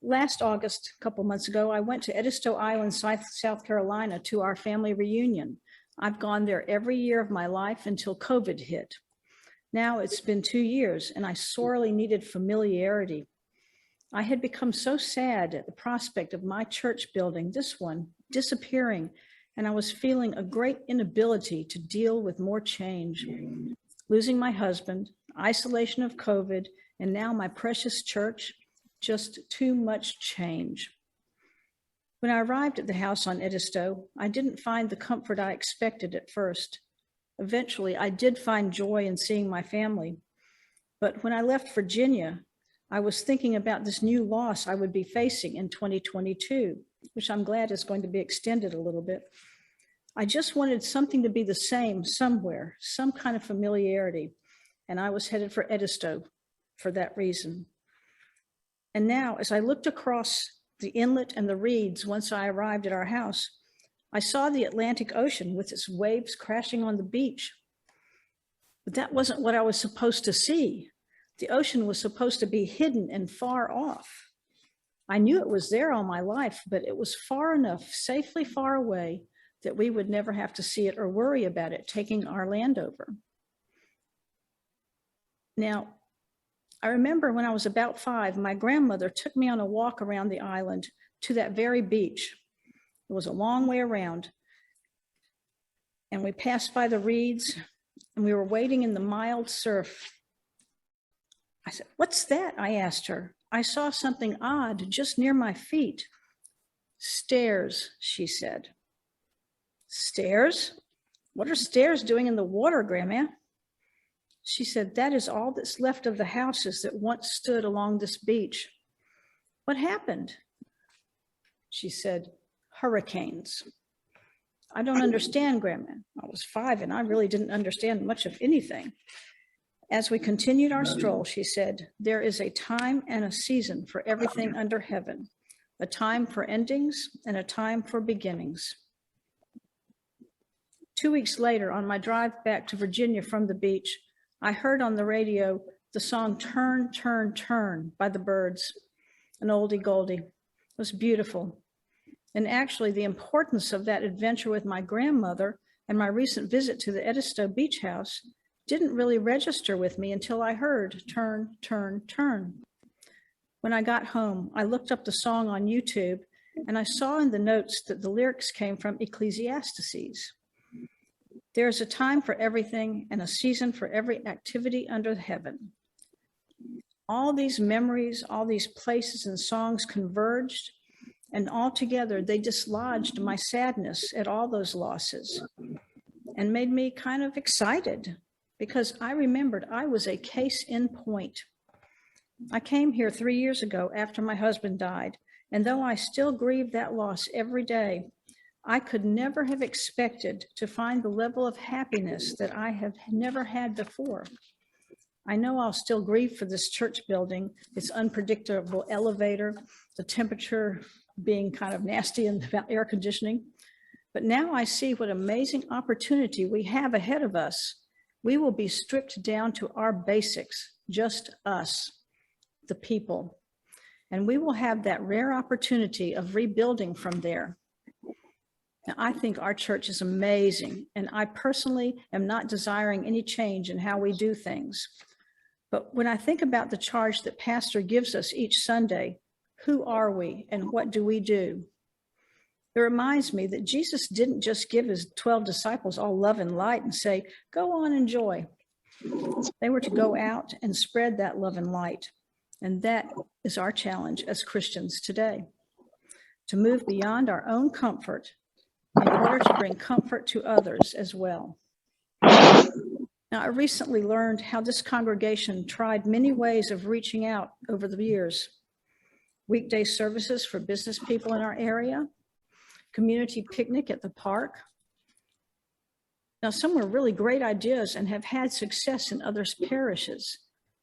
Last August, a couple months ago, I went to Edisto Island, South Carolina, to our family reunion. I've gone there every year of my life until COVID hit. Now it's been 2 years, and I sorely needed familiarity. I had become so sad at the prospect of my church building, this one, disappearing, and I was feeling a great inability to deal with more change. Losing my husband, isolation of COVID, and now my precious church, just too much change. When I arrived at the house on Edisto, I didn't find the comfort I expected at first. Eventually, I did find joy in seeing my family. But when I left Virginia, I was thinking about this new loss I would be facing in 2022, which I'm glad is going to be extended a little bit. I just wanted something to be the same somewhere, some kind of familiarity, and I was headed for Edisto for that reason. And now, as I looked across the inlet and the reeds once I arrived at our house, I saw the Atlantic Ocean with its waves crashing on the beach. But that wasn't what I was supposed to see. The ocean was supposed to be hidden and far off. I knew it was there all my life, but it was far enough, safely far away, that we would never have to see it or worry about it taking our land over. Now, I remember when I was about 5, my grandmother took me on a walk around the island to that very beach. It was a long way around. And we passed by the reeds and we were wading in the mild surf. I said, "What's that?" I asked her. I saw something odd just near my feet. "Stairs," she said. "Stairs? What are stairs doing in the water, Grandma?" She said, "That is all that's left of the houses that once stood along this beach." "What happened?" She said, "Hurricanes." "I don't understand, Grandma." I was 5 and I really didn't understand much of anything. As we continued our stroll, she said, "There is a time and a season for everything under heaven, a time for endings and a time for beginnings." 2 weeks later, on my drive back to Virginia from the beach, I heard on the radio the song "Turn, Turn, Turn" by the Byrds, an oldie goldie. It was beautiful. And actually, the importance of that adventure with my grandmother and my recent visit to the Edisto Beach House didn't really register with me until I heard "Turn, Turn, Turn." When I got home, I looked up the song on YouTube, and I saw in the notes that the lyrics came from Ecclesiastes. "There is a time for everything and a season for every activity under heaven." All these memories, all these places and songs converged, and altogether they dislodged my sadness at all those losses and made me kind of excited because I remembered I was a case in point. I came here 3 years ago after my husband died, and though I still grieve that loss every day, I could never have expected to find the level of happiness that I have never had before. I know I'll still grieve for this church building, its unpredictable elevator, the temperature being kind of nasty and about air conditioning. But now I see what amazing opportunity we have ahead of us. We will be stripped down to our basics, just us, the people. And we will have that rare opportunity of rebuilding from there. Now, I think our church is amazing, and I personally am not desiring any change in how we do things. But when I think about the charge that Pastor gives us each Sunday, who are we and what do we do? It reminds me that Jesus didn't just give his 12 disciples all love and light and say, "Go on, enjoy." They were to go out and spread that love and light. And that is our challenge as Christians today, to move beyond our own comfort in order to bring comfort to others as well. Now, I recently learned how this congregation tried many ways of reaching out over the years. Weekday services for business people in our area, community picnic at the park. Now, some were really great ideas and have had success in other parishes.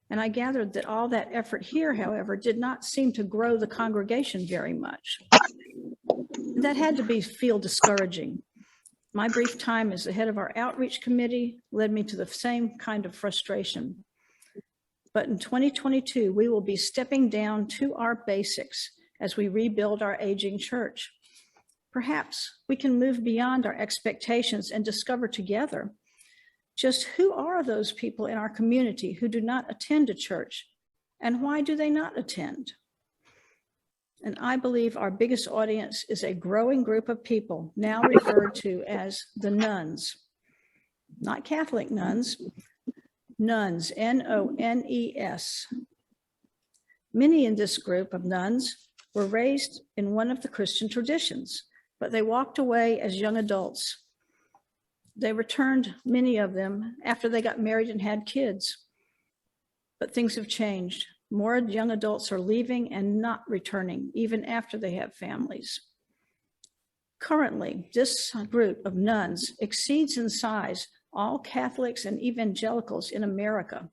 And I gathered that all that effort here, however, did not seem to grow the congregation very much. That had to feel discouraging. My brief time as the head of our outreach committee led me to the same kind of frustration. But in 2022, we will be stepping down to our basics as we rebuild our aging church. Perhaps we can move beyond our expectations and discover together just who are those people in our community who do not attend a church, and why do they not attend? And I believe our biggest audience is a growing group of people now referred to as the nuns. Not Catholic nuns, nuns, N-O-N-E-S. Many in this group of nuns were raised in one of the Christian traditions, but they walked away as young adults. They returned, many of them, after they got married and had kids. But things have changed. More young adults are leaving and not returning, even after they have families. Currently, this group of nuns exceeds in size all Catholics and evangelicals in America.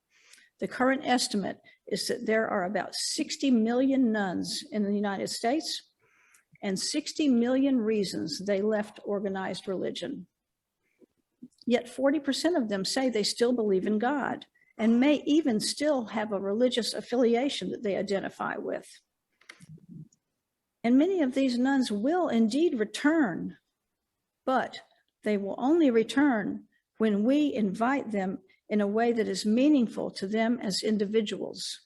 The current estimate is that there are about 60 million nuns in the United States and 60 million reasons they left organized religion. Yet 40% of them say they still believe in God and may even still have a religious affiliation that they identify with. And many of these nuns will indeed return, but they will only return when we invite them in a way that is meaningful to them as individuals.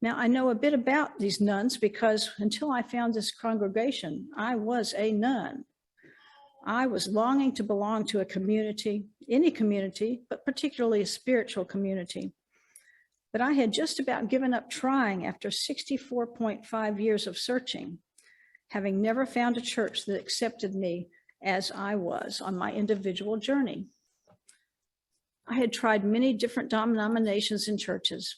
Now, I know a bit about these nuns because until I found this congregation, I was a nun. I was longing to belong to a community, any community, but particularly a spiritual community. But I had just about given up trying after 64.5 years of searching, having never found a church that accepted me as I was on my individual journey. I had tried many different denominations and churches,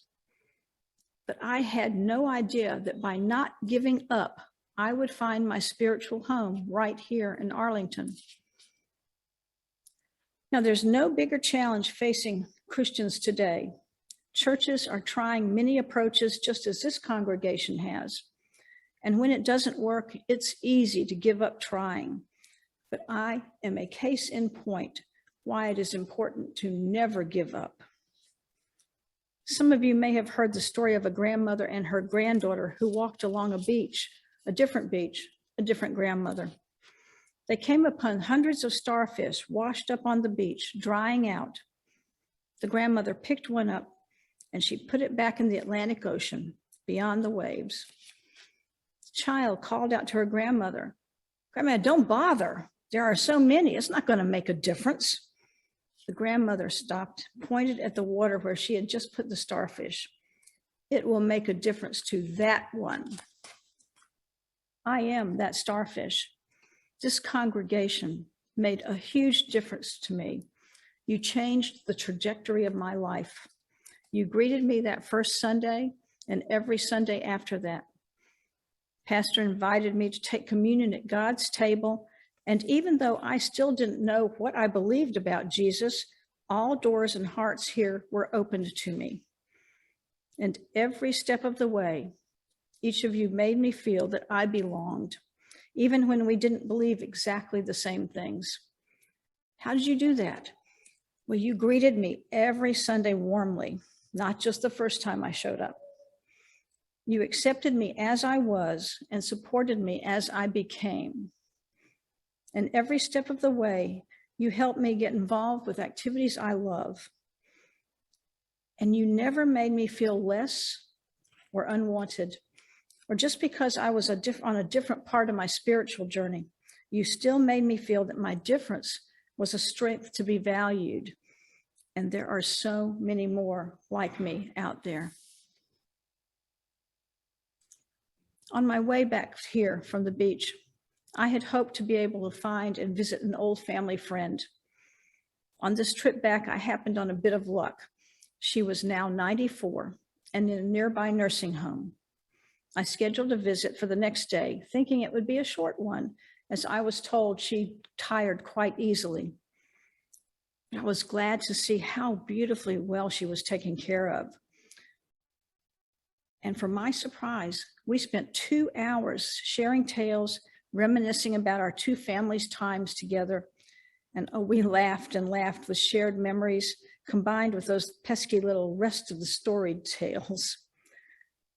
but I had no idea that by not giving up, I would find my spiritual home right here in Arlington. Now, there's no bigger challenge facing Christians today. Churches are trying many approaches just as this congregation has. And when it doesn't work, it's easy to give up trying. But I am a case in point why it is important to never give up. Some of you may have heard the story of a grandmother and her granddaughter who walked along a different grandmother. They came upon hundreds of starfish washed up on the beach, drying out. The grandmother picked one up and she put it back in the Atlantic Ocean beyond the waves. The child called out to her grandmother, "Grandma, don't bother. There are so many, it's not going to make a difference." The grandmother stopped, pointed at the water where she had just put the starfish. "It will make a difference to that one." I am that starfish. This congregation made a huge difference to me. You changed the trajectory of my life. You greeted me that first Sunday and every Sunday after that. Pastor invited me to take communion at God's table, and even though I still didn't know what I believed about Jesus, all doors and hearts here were opened to me. And every step of the way, each of you made me feel that I belonged, even when we didn't believe exactly the same things. How did you do that? Well, you greeted me every Sunday warmly, not just the first time I showed up. You accepted me as I was and supported me as I became. And every step of the way, you helped me get involved with activities I love. And you never made me feel less or unwanted, or just because I was on a different part of my spiritual journey. You still made me feel that my difference was a strength to be valued. And there are so many more like me out there. On my way back here from the beach, I had hoped to be able to find and visit an old family friend. On this trip back, I happened on a bit of luck. She was now 94 and in a nearby nursing home. I scheduled a visit for the next day, thinking it would be a short one, as I was told she tired quite easily. I was glad to see how beautifully well she was taken care of. And for my surprise, we spent 2 hours sharing tales, reminiscing about our two families' times together. And we laughed and laughed with shared memories combined with those pesky little rest of the story tales.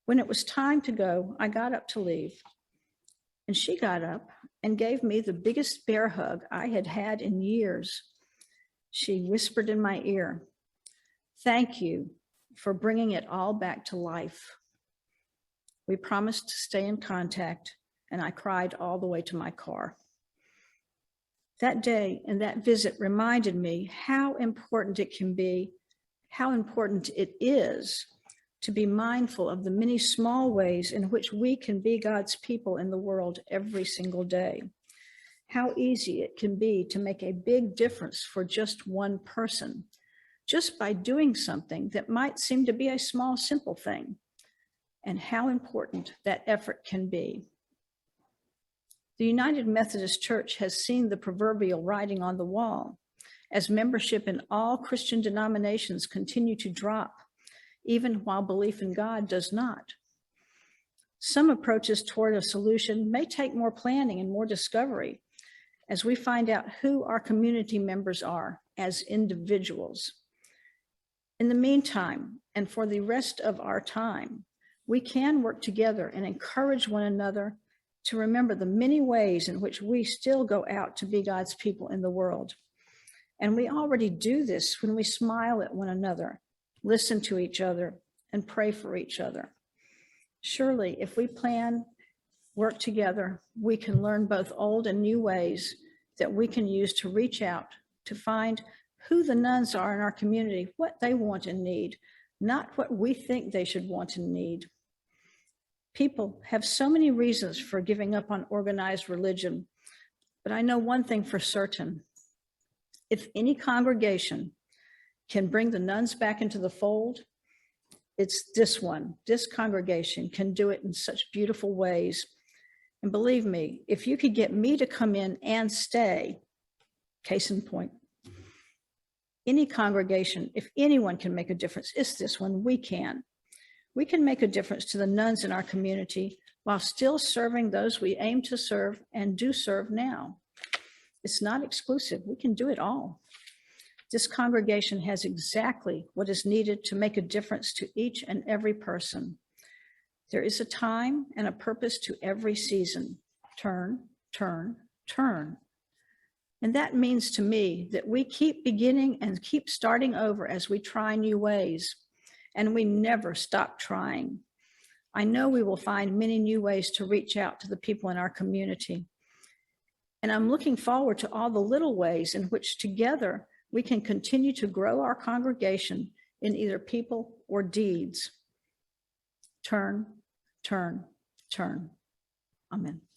When it was time to go, I got up to leave, and she got up and gave me the biggest bear hug I had had in years. She whispered in my ear, "Thank you for bringing it all back to life." We promised to stay in contact, and I cried all the way to my car. That day and that visit reminded me how important it can be, how important it is to be mindful of the many small ways in which we can be God's people in the world every single day. How easy it can be to make a big difference for just one person, just by doing something that might seem to be a small, simple thing, and how important that effort can be. The United Methodist Church has seen the proverbial writing on the wall as membership in all Christian denominations continue to drop, even while belief in God does not. Some approaches toward a solution may take more planning and more discovery as we find out who our community members are as individuals. In the meantime, and for the rest of our time, we can work together and encourage one another to remember the many ways in which we still go out to be God's people in the world. And we already do this when we smile at one another, listen to each other, and pray for each other. Surely, if we plan, work together, we can learn both old and new ways that we can use to reach out, to find who the nuns are in our community, what they want and need, not what we think they should want and need. People have so many reasons for giving up on organized religion, but I know one thing for certain. If any congregation can bring the nuns back into the fold, it's this one. This congregation can do it in such beautiful ways. And believe me, if you could get me to come in and stay, case in point, any congregation, if anyone can make a difference, it's this one. We can. We can make a difference to the nuns in our community while still serving those we aim to serve and do serve now. It's not exclusive. We can do it all. This congregation has exactly what is needed to make a difference to each and every person. There is a time and a purpose to every season. Turn, turn, turn. And that means to me that we keep beginning and keep starting over as we try new ways, and we never stop trying. I know we will find many new ways to reach out to the people in our community. And I'm looking forward to all the little ways in which together we can continue to grow our congregation in either people or deeds. Turn, turn, turn. Amen.